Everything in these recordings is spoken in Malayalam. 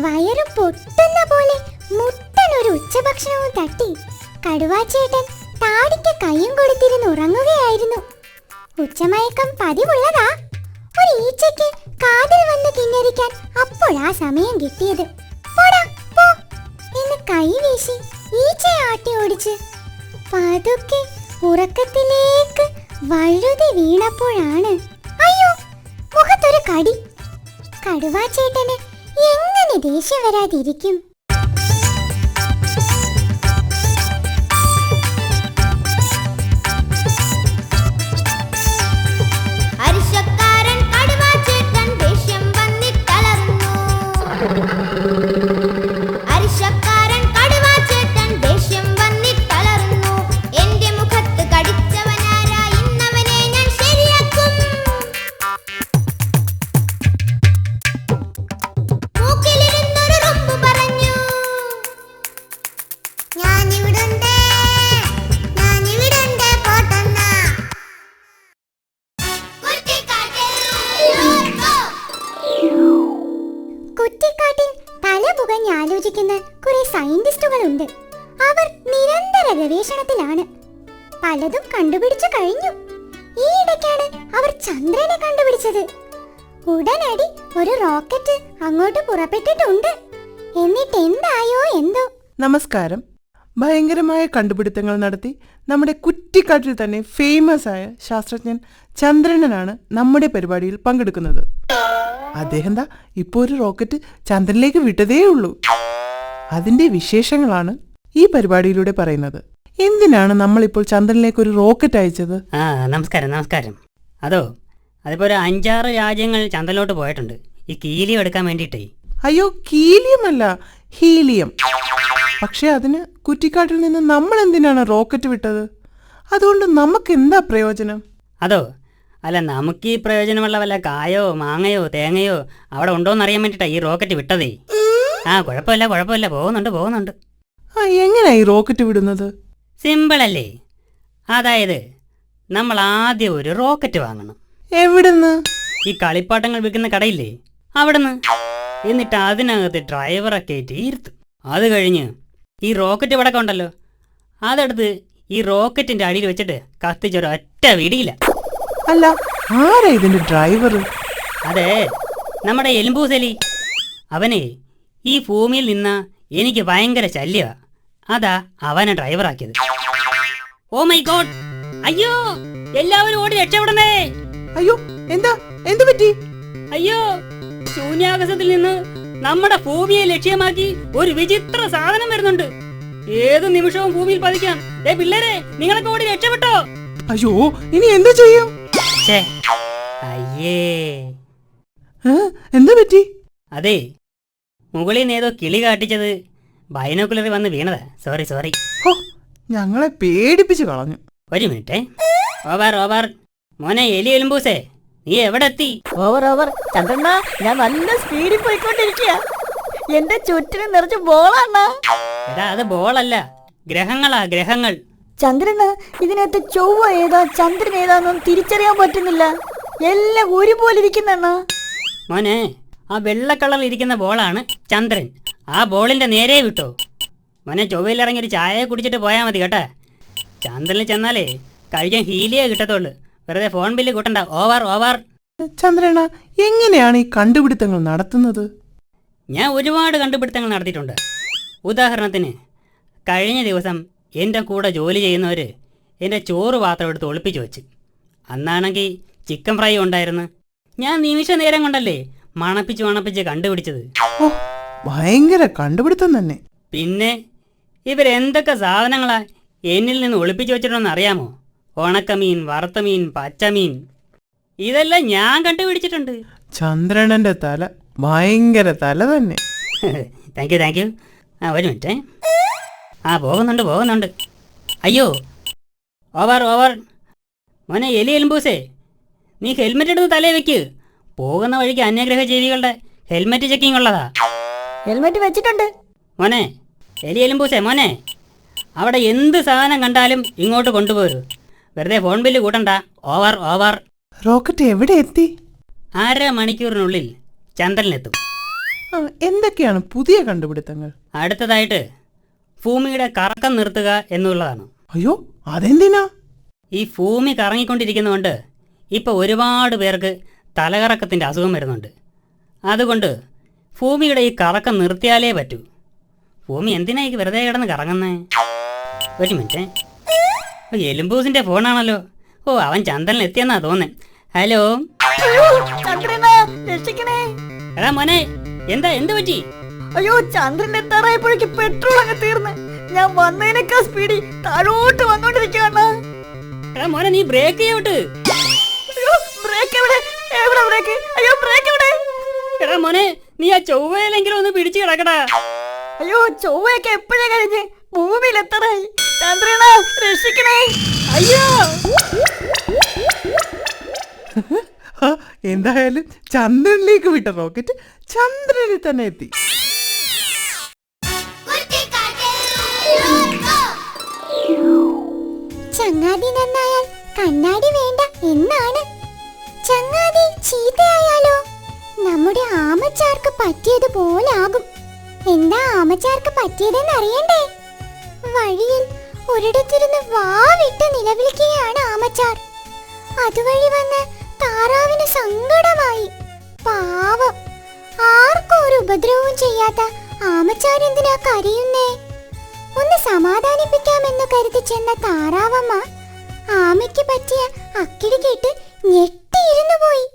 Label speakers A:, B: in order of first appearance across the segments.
A: വയറ് പൊട്ടുന്ന പോലെ മുട്ടനൊരു ഉച്ചഭക്ഷണവും തട്ടി കടുവാച്ചേട്ടൻ താടിക്ക് കയ്യും കൊടുത്തിരുന്ന് ഉറങ്ങുകയായിരുന്നു. ഉച്ചമയക്കം പതിവുള്ളതാ. ഒരു ഈച്ചയ്ക്ക് കാതിൽ വന്ന് കിന്നരിക്കാൻ അപ്പോഴാ സമയം കിട്ടിയത്. പോടാ പോ എന്ന് കൈ വീശി ഈച്ചയെ ആട്ടി ഓടിച്ച് പതുക്കെ ഉറക്കത്തിലേക്ക് വഴുതി വീണപ്പോഴാണ് അയ്യോ മുഖത്തൊരു കടി. കടുവാച്ചേട്ടന് എങ്ങനെ ദേഷ്യം വരാതിരിക്കും? കുറ്റിക്കാട്ടിൽ തല പുകഞ്ഞ് ആലോചിക്കുന്ന കുറെ സയന്റിസ്റ്റുകളുണ്ട്. അവർ നിരന്തര ഗവേഷണത്തിലാണ്. പലതും കണ്ടുപിടിച്ചു കഴിഞ്ഞു. ഈയിടയ്ക്കാണ് അവർ ചന്ദ്രനെ കണ്ടുപിടിച്ചത്. ഉടനടി ഒരു റോക്കറ്റ് അങ്ങോട്ട് പുറപ്പെട്ടിട്ടുണ്ട്. എന്നിട്ട് എന്തായോ എന്തോ.
B: നമസ്കാരം. ഭയങ്കരമായ കണ്ടുപിടുത്തങ്ങൾ നടത്തി നമ്മുടെ കുറ്റിക്കാട്ടിൽ തന്നെ ഫേമസ് ആയ ശാസ്ത്രജ്ഞൻ ചന്ദ്രനാണ് നമ്മുടെ പരിപാടിയിൽ പങ്കെടുക്കുന്നത്. അദ്ദേഹം ഇപ്പോൾ ഒരു റോക്കറ്റ് ചന്ദ്രനിലേക്ക് വിട്ടതേ ഉള്ളൂ. അതിന്റെ വിശേഷങ്ങളാണ് ഈ പരിപാടിയിലൂടെ പറയുന്നത്. എന്തിനാണ് നമ്മളിപ്പോൾ ചന്ദ്രനിലേക്ക് ഒരു റോക്കറ്റ് അയച്ചത്?
C: നമസ്കാരം. അതിപ്പോ ഒരു 5-6 രാജ്യങ്ങൾ ചന്ദ്രനിലോട്ട് പോയിട്ടുണ്ട് ഈ ഹീലിയം എടുക്കാൻ വേണ്ടിയിട്ടേ.
B: അയ്യോ, ഹീലിയം അല്ല, ഹീലിയം. പക്ഷെ അതിന് കുറ്റിക്കാട്ടിൽ നിന്ന് നമ്മൾ എന്തിനാണ് റോക്കറ്റ് വിട്ടത്? അതുകൊണ്ട് നമുക്ക് എന്താ പ്രയോജനം?
C: അല്ല, നമുക്ക് ഈ പ്രയോജനമുള്ള വല്ല കായോ മാങ്ങയോ തേങ്ങയോ അവിടെ ഉണ്ടോന്ന് അറിയാൻ വേണ്ടിട്ടാ ഈ റോക്കറ്റ് വിട്ടതേ. കുഴപ്പമില്ല, പോകുന്നുണ്ട്.
B: എങ്ങനെയാ ഈ റോക്കറ്റ് വിടുന്നത്?
C: സിമ്പിൾ അല്ലേ. അതായത് നമ്മൾ ആദ്യം ഒരു റോക്കറ്റ് വാങ്ങണം.
B: എവിടുന്ന്?
C: ഈ കളിപ്പാട്ടങ്ങൾ വിൽക്കുന്ന കടയില്ലേ, അവിടുന്ന്. എന്നിട്ട് അതിനകത്ത് ഡ്രൈവറെ കയറ്റി ഇരുത്തും. അത് കഴിഞ്ഞ് ഈ റോക്കറ്റ് ഇവിടെ ഉണ്ടല്ലോ, അതെടുത്ത് ഈ റോക്കറ്റിന്റെ അടിയിൽ വെച്ചിട്ട് കത്തിച്ചൊരൊറ്റ വിടിയില്ല.
B: അല്ല, ആരാ ഇതിന്റെ ഡ്രൈവർ?
C: അതെ, നമ്മുടെ എലുമ്പൂസലി. അവനെ ഈ ഭൂമിയിൽ നിന്ന് എനിക്ക് ഭയങ്കര ശല്യമാ. അതാ അവനെ ഡ്രൈവറാക്കിയത്. Oh my God! അയ്യോ, എല്ലാവരും ഓടി രക്ഷപ്പെടണേ!
B: അയ്യോ, എന്ത് പറ്റി?
C: അയ്യോ, ശൂന്യാകാശത്തിൽ നിന്ന് നമ്മുടെ ഭൂമിയെ ലക്ഷ്യമാക്കി ഒരു വിചിത്ര സാധനം വരുന്നുണ്ട്. ഏത് നിമിഷവും ഭൂമിയിൽ പതിക്കാം. പിള്ളേരെ, നിങ്ങളൊക്കെ ഓടി രക്ഷപ്പെട്ടോ?
B: അയ്യോ, ഇനി എന്താ ചെയ്യും?
C: അയ്യേ,
B: എന്താ പറ്റി?
C: അതെ, മുകളിൽ നിന്ന് ഏതോ കിളി കാട്ടിച്ചത് ബൈനോക്കുലറിൽ വന്ന് വീണതാ. സോറി.
B: ഞങ്ങളെ പേടിപ്പിച്ചു കളഞ്ഞു.
C: ഒരു മിനിറ്റ്. ഓവർ. മോനെ എലി എലുമ്പൂസേ, നീ എവിടെ എത്തി?
D: ഓവർ ചന്ദ്രണ്ണ, ഞാൻ നല്ല സ്പീഡിൽ പോയിക്കൊണ്ടിരിക്കുക. എന്റെ ചുറ്റിനും നിറച്ച് ബോളാണ്.
C: എടാ, അത് ബോളല്ല, ഗ്രഹങ്ങൾ.
D: ചന്ദ്രന് ഇതിനകത്ത് ചൊവ്വ ഏതാ ചന്ദ്രൻ ഏതാന്നും തിരിച്ചറിയാൻ പറ്റുന്നില്ല. എല്ലാം ഒരുപോലെ ഇരിക്കുന്ന.
C: മോനെ, ആ വെള്ള കളറിൽ ഇരിക്കുന്ന ബോളാണ് ചന്ദ്രൻ. ആ ബോളിന്റെ നേരെ വിട്ടോ. മോനെ, ചൊവ്വയിലിറങ്ങി ഒരു ചായ കുടിച്ചിട്ട് പോയാൽ മതി കേട്ടാ. ചന്ദ്രനിൽ ചെന്നാലേ കഴിക്കാൻ ഹീലിയേ കിട്ടത്തുള്ളൂ. വെറുതെ ഫോൺ ബില്ല് കൂട്ടണ്ട. ഓവർ.
B: ചന്ദ്രന, എങ്ങനെയാണ് ഈ കണ്ടുപിടുത്തങ്ങൾ നടത്തുന്നത്?
C: ഞാൻ ഒരുപാട് കണ്ടുപിടുത്തങ്ങൾ നടത്തിയിട്ടുണ്ട്. ഉദാഹരണത്തിന്, കഴിഞ്ഞ ദിവസം എൻ്റെ കൂടെ ജോലി ചെയ്യുന്നവർ എൻ്റെ ചോറ് പാത്രം എടുത്ത് ഒളിപ്പിച്ചു വെച്ച്. അന്നാണെങ്കിൽ ചിക്കൻ ഫ്രൈ ഉണ്ടായിരുന്നു. ഞാൻ നിമിഷ നേരം കൊണ്ടല്ലേ മണപ്പിച്ച് കണ്ടുപിടിച്ചത്.
B: ഓ, ഭയങ്കര കണ്ടുപിടുത്തം തന്നെ.
C: പിന്നെ ഇവരെന്തൊക്കെ സാധനങ്ങളാ എന്നിൽ നിന്ന് ഒളിപ്പിച്ചു വെച്ചിട്ടുണ്ടെന്ന് അറിയാമോ? ഉണക്കമീൻ, വറുത്തമീൻ, പച്ചമീൻ, ഇതെല്ലാം ഞാൻ കണ്ടുപിടിച്ചിട്ടുണ്ട്.
B: ചന്ദ്രനന്റെ തല ഭയങ്കര തല തന്നെ.
C: Thank you. ഒരു മിനിറ്റ്. പോകുന്നുണ്ട്. അയ്യോ, ഓവർ. മോനെ എലി എലുമ്പൂസേ, നീ ഹെൽമെറ്റ് എടുത്ത് തലേ വെക്ക്. പോകുന്ന വഴിക്ക് അന്യഗ്രഹ ജീവികളുടെ ഹെൽമെറ്റ് ചെക്കിംഗ് ഉള്ളതാ.
D: ഹെൽമെറ്റ് വെച്ചിട്ടുണ്ട്.
C: മോനെ എലി എലുമ്പൂസേ, മോനെ, അവിടെ എന്ത് സാധനം കണ്ടാലും ഇങ്ങോട്ട് കൊണ്ടുപോരൂ. വെറുതെ ഫോൺ ബില്ല് കൂട്ടണ്ട. ഓവർ.
B: റോക്കറ്റ് എവിടെ എത്തി?
C: 1/2 മണിക്കൂറിനുള്ളിൽ ചന്ദ്രനിലെത്തും.
B: എന്തൊക്കെയാണ് പുതിയ കണ്ടുപിടുത്തങ്ങൾ?
C: അടുത്തതായിട്ട് ഭൂമിയുടെ കറക്കം നിർത്തുക എന്നുള്ളതാണ്.
B: അയ്യോ, അതെന്തിനാ?
C: ഈ ഭൂമി കറങ്ങിക്കൊണ്ടിരിക്കുന്നതുകൊണ്ട് ഇപ്പോൾ ഒരുപാട് പേർക്ക് തലകറക്കത്തിൻ്റെ അസുഖം വരുന്നുണ്ട്. അതുകൊണ്ട് ഭൂമിയുടെ ഈ കറക്കം നിർത്തിയാലേ പറ്റൂ. ഭൂമി എന്തിനാ ഈ വെറുതെ കിടന്ന് കറങ്ങുന്നേ? ഒരു മിനിറ്റ്, എലുമ്പൂസിൻ്റെ ഫോണാണല്ലോ. അവൻ ചന്ദ്രനിൽ എത്തിയെന്നാ തോന്നേ. ഹലോ എടാ മോനെ, എന്ത് പറ്റി?
D: അയ്യോ, ചന്ദ്രൻ എത്താറായപ്പോഴേക്ക് പെട്രോൾ അങ്ങ് തീർന്ന് ഞാൻ വന്നതിനേക്കാൾ സ്പീഡിൽ താഴോട്ട് വന്നോണ്ടിരിക്കുകയാണ്.
C: എടാ മോനെ, നീ ബ്രേക്ക് ചെയ്യോട്ട്.
D: ബ്രേക്ക് എവിടെ? എവിടെ ബ്രേക്ക്? അയ്യോ, ബ്രേക്ക് എവിടെ?
C: എടാ മോനെ, നീ ആ ചൊവ്വയിലെങ്കിലും ഒന്ന് പിടിച്ചു കിടക്കടാ.
D: അയ്യോ, ചൊവ്വയൊക്കെ എപ്പോഴേ കഴിഞ്ഞ് ഭൂമിയിൽ എത്താറായി. ചന്ദ്രന രക്ഷിക്കണേ. അയ്യോ,
B: എന്തായാലും ചന്ദ്രനിലേക്ക് വിട്ട റോക്കറ്റ് ചന്ദ്രനിൽ തന്നെ എത്തി.
A: ചങ്ങാതി നന്നായാൽ കണ്ണാടി വേണ്ട എന്നാണ്. ചങ്ങാതി ചീത്തയായാലോ നമ്മുടെ ആമച്ചാർക്ക് പറ്റിയതുപോലാകും. എന്താ ആമച്ചാർക്ക് പറ്റിയതെന്ന് അറിയണ്ടേ? വഴിയിൽ ഒരിടത്തിരുന്ന് വാവിട്ട് നിലവിളിക്കുകയാണ് ആമച്ചാർ. അതുവഴി വന്ന് താറാവിന് സങ്കടമായി. പാവം, ആർക്കും ഒരു ഉപദ്രവവും ചെയ്യാത്ത ആമച്ചാർ എന്തിനാ കരയുന്നേ? ഒന്ന് സമാധാനിപ്പിക്കാമെന്ന് കരുതി ചെന്ന താറാവമ്മ ആമയ്ക്ക് പറ്റിയ അക്കിടി കേട്ട് ഞെട്ടിയിരുന്നു പോയി.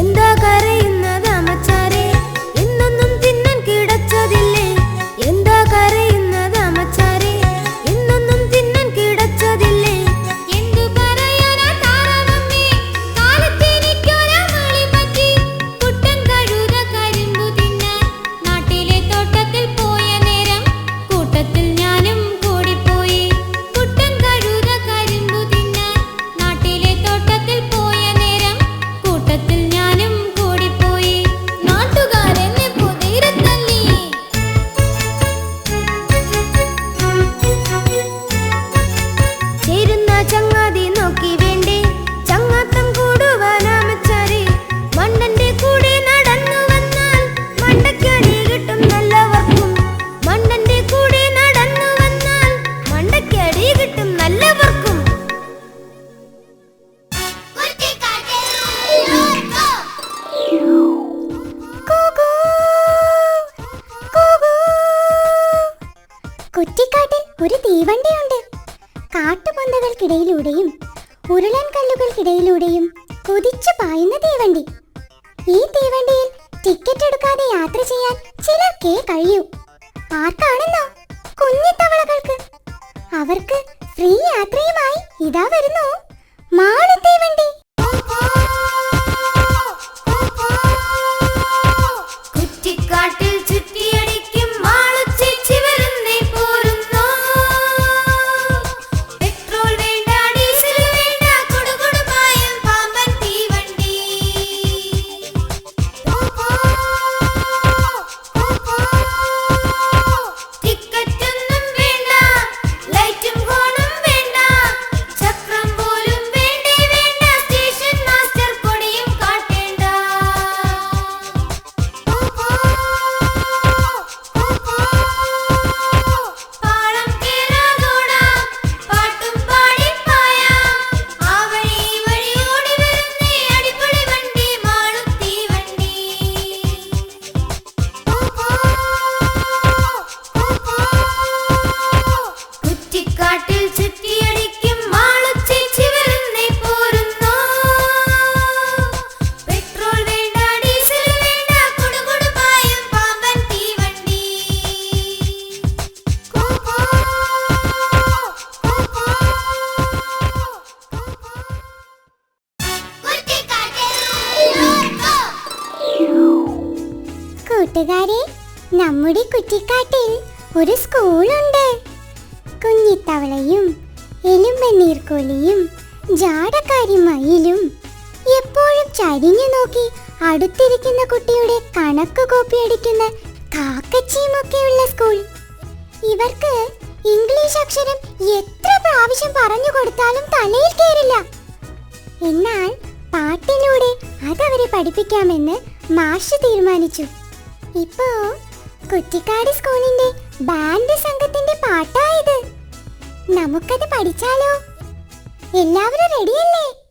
E: എന്താ കരയുന്നത് അമ്മച്ചാരെ? ഇന്നൊന്നും തിന്നാൻ കിടച്ചതില്ലേ? എന്താ കരയുന്നത് അമ്മച്ചാരെ? ഇന്നൊന്നും തിന്നാൻ കിടച്ചതില്ലേ? എന്തു പറയാനാ താറാവമ്മേ, കാലത്തെനിക്കൊരു മളി പറ്റി. കുട്ടൻ കഴുത കരിമ്പു തിന്നാൻ നാട്ടിലെ തോട്ടത്തിൽ പോയ നേരം കൂട്ടത്തിൽ ഞാനും കൂടിപ്പോയി. കുട്ടൻ കഴുത കരിമ്പു തിന്നാൻ നാട്ടിലെ തോട്ടത്തിൽ പോയ നേരം കൂട്ടത്തിൽ ഞാനും കൂടിപ്പോയി. നാട്ടുകാരെന്നെ പൊതിരത്തല്ലി. ചേരുന്ന ചങ്ങാതി നോക്കി വേണ്ടേ ചങ്ങാത്തം കൂടുവാൻ ആമച്ചാരെ? മണ്ടന്റെ കൂടെ നടന്നു വന്നാൽ മണ്ടയ്ക്കടി കിട്ടും നല്ലവർക്കും. മണ്ടന്റെ കൂടെ നടന്നു വന്നാൽ മണ്ടയ്ക്കടി കിട്ടും നല്ലവർക്കും.
A: കൂകൂ, കൂകൂ. കുറ്റിക്കാട്ടിൽ ഒരു തീവണ്ടിയുണ്ട്. കാട്ടുപൊന്തകൾക്കിടയിലൂടെയും ഉരുളൻ കല്ലുകൾക്കിടയിലൂടെയും കുതിച്ചു പായുന്ന തീവണ്ടി. ഈ തീവണ്ടിയിൽ ടിക്കറ്റ് എടുക്കാതെ യാത്ര ചെയ്യാൻ ചിലർക്കേ കഴിയൂ. ആർക്കാണെന്നോ? കുഞ്ഞിത്തവളകൾക്ക്. അവർക്ക് ഫ്രീ യാത്രയുമായി ഇതാ വരുന്നു മാളു തീവണ്ടി.
E: കുറ്റിക്കാട്ടിൽ ചുറ്റിയടിക്കും മാളുച്ചേച്ചി വരുന്നേ പോരുന്നോ. പെട്രോൾ വേണ്ട, ഡീസൽ വേണ്ട, കൊടുകൊടുപായും പാമ്പൻ തീവണ്ടി. ടിക്കറ്റൊന്നും വേണ്ട, ലൈറ്റും ഹോണും വേണ്ട, ചക്രം പോലും വേണ്ടേ വേണ്ട, സ്റ്റേഷൻ മാസ്റ്റർ കൊടിയും കാട്ടേണ്ട. പാളം കേറാതോടാം, പാട്ടും പാടിപ്പായാം, ആ വഴി ഈ വഴി ഓടി വരുന്നേ അടിപൊളി വണ്ടി മാളുത്തി വണ്ടി. കുറ്റിക്കാട്ടിൽ ചുറ്റിയടിക്കും മാളുച്ചേച്ചി വരുന്നേ പോരുന്നോ. പെട്രോൾ വേണ്ട, ഡീസൽ വേണ്ട, കൊടുകൊടുപായും പാമ്പൻ തീവണ്ടി.
A: കൂട്ടുകാരെ, നമ്മുടെ കുറ്റിക്കാട്ടിൽ ഒരു സ്കൂളുണ്ട്. കുഞ്ഞിത്തവളയും എലുമ്പനീർക്കോലിയും ജാടക്കാരി മയിലും എപ്പോഴും ചരിഞ്ഞു നോക്കി അടുത്തിരിക്കുന്ന കുട്ടിയുടെ കണക്ക് കോപ്പിയടിക്കുന്ന കാക്കച്ചിയുമൊക്കെയുള്ള സ്കൂൾ. ഇവർക്ക് ഇംഗ്ലീഷ് അക്ഷരം എത്ര പ്രാവശ്യം പറഞ്ഞു കൊടുത്താലും തലയിൽ കയറില്ല. എന്നാൽ പാട്ടിലൂടെ അതവരെ പഠിപ്പിക്കാമെന്ന് മാഷ് തീരുമാനിച്ചു. ഇപ്പോ കുറ്റിക്കാട് സ്കൂളിന്റെ ബാൻഡ് സംഘത്തിന്റെ പാട്ടായത്. നമുക്കത് പഠിച്ചാലോ? എല്ലാവരും റെഡിയല്ലേ?